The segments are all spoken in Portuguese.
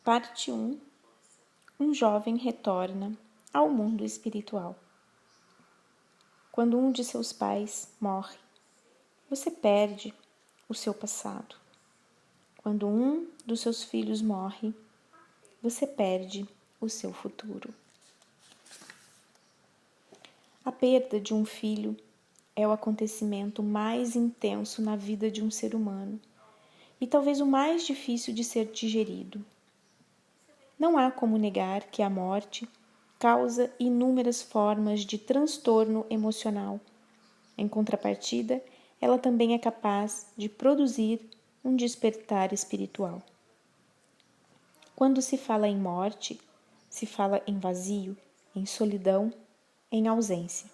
Parte 1. Um jovem retorna ao mundo espiritual. Quando um de seus pais morre, você perde o seu passado. Quando um dos seus filhos morre, você perde o seu futuro. A perda de um filho é o acontecimento mais intenso na vida de um ser humano e talvez o mais difícil de ser digerido. Não há como negar que a morte causa inúmeras formas de transtorno emocional. Em contrapartida, ela também é capaz de produzir um despertar espiritual. Quando se fala em morte, se fala em vazio, em solidão, em ausência.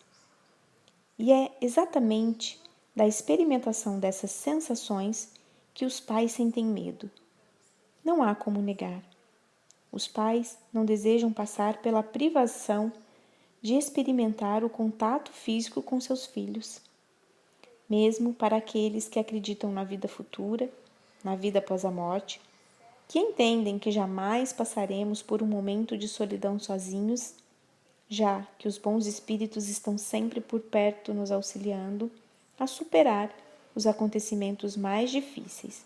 E é exatamente da experimentação dessas sensações que os pais sentem medo. Não há como negar. Os pais não desejam passar pela privação de experimentar o contato físico com seus filhos. Mesmo para aqueles que acreditam na vida futura, na vida após a morte, que entendem que jamais passaremos por um momento de solidão sozinhos, já que os bons espíritos estão sempre por perto nos auxiliando a superar os acontecimentos mais difíceis.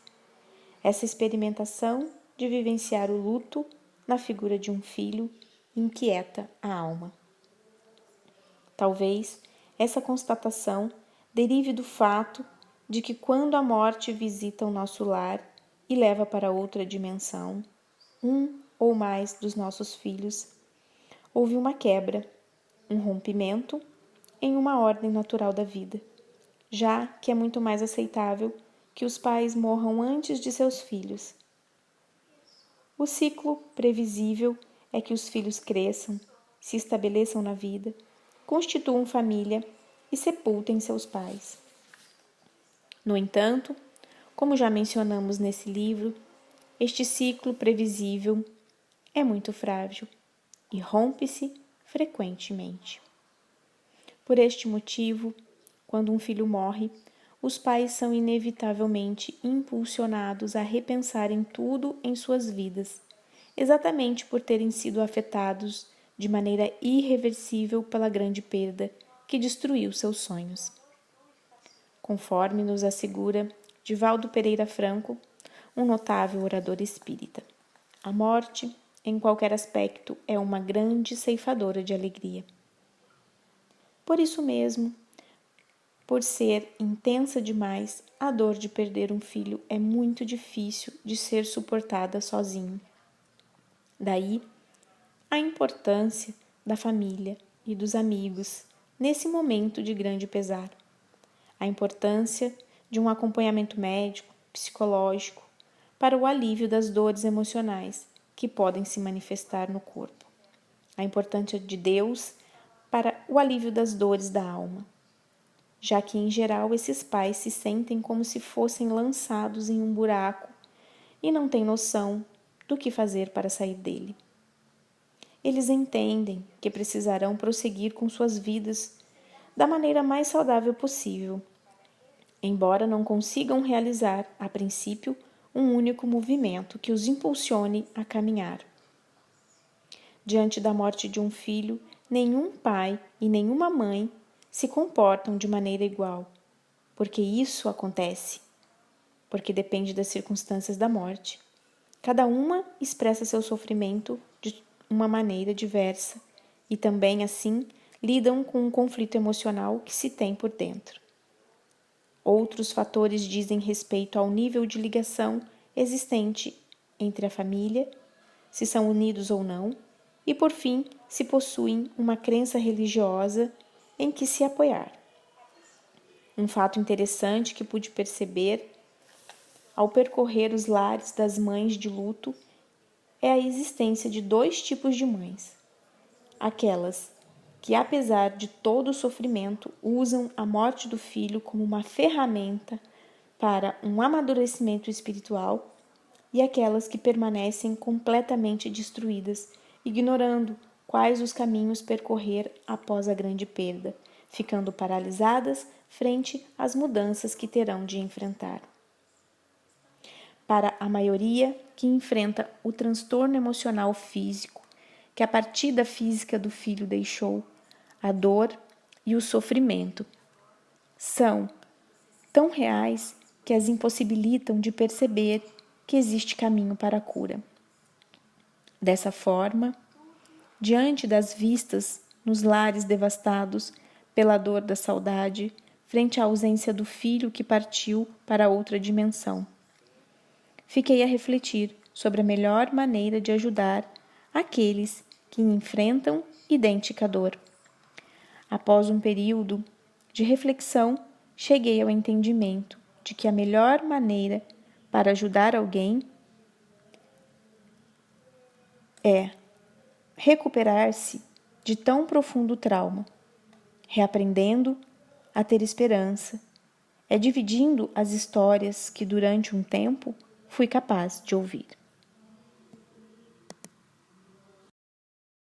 Essa experimentação de vivenciar o luto na figura de um filho inquieta a alma. Talvez essa constatação derive do fato de que quando a morte visita o nosso lar e leva para outra dimensão, um ou mais dos nossos filhos, houve uma quebra, um rompimento em uma ordem natural da vida, já que é muito mais aceitável que os pais morram antes de seus filhos. O ciclo previsível é que os filhos cresçam, se estabeleçam na vida, constituam família e sepultem seus pais. No entanto, como já mencionamos nesse livro, este ciclo previsível é muito frágil e rompe-se frequentemente. Por este motivo, quando um filho morre, os pais são inevitavelmente impulsionados a repensarem tudo em suas vidas, exatamente por terem sido afetados de maneira irreversível pela grande perda que destruiu seus sonhos. Conforme nos assegura Divaldo Pereira Franco, um notável orador espírita, a morte, em qualquer aspecto, é uma grande ceifadora de alegria. Por isso mesmo, por ser intensa demais, a dor de perder um filho é muito difícil de ser suportada sozinho. Daí, a importância da família e dos amigos nesse momento de grande pesar. A importância de um acompanhamento médico, psicológico, para o alívio das dores emocionais que podem se manifestar no corpo. A importância de Deus para o alívio das dores da alma, já que em geral esses pais se sentem como se fossem lançados em um buraco e não têm noção do que fazer para sair dele. Eles entendem que precisarão prosseguir com suas vidas da maneira mais saudável possível, embora não consigam realizar, a princípio, um único movimento que os impulsione a caminhar. Diante da morte de um filho, nenhum pai e nenhuma mãe se comportam de maneira igual, porque isso acontece, porque depende das circunstâncias da morte. Cada uma expressa seu sofrimento de uma maneira diversa e também, assim, lidam com um conflito emocional que se tem por dentro. Outros fatores dizem respeito ao nível de ligação existente entre a família, se são unidos ou não, e, por fim, se possuem uma crença religiosa em que se apoiar. Um fato interessante que pude perceber ao percorrer os lares das mães de luto é a existência de dois tipos de mães. Aquelas que, apesar de todo o sofrimento, usam a morte do filho como uma ferramenta para um amadurecimento espiritual, e aquelas que permanecem completamente destruídas, ignorando quais os caminhos percorrer após a grande perda, ficando paralisadas frente às mudanças que terão de enfrentar. para a maioria que enfrenta o transtorno emocional físico que a partida física do filho deixou, a dor e o sofrimento são tão reais que as impossibilitam de perceber que existe caminho para a cura. Dessa forma, diante das vistas nos lares devastados pela dor da saudade, frente à ausência do filho que partiu para outra dimensão, fiquei a refletir sobre a melhor maneira de ajudar aqueles que enfrentam idêntica dor. Após um período de reflexão, cheguei ao entendimento de que a melhor maneira para ajudar alguém é recuperar-se de tão profundo trauma, reaprendendo a ter esperança, é dividindo as histórias que durante um tempo fui capaz de ouvir.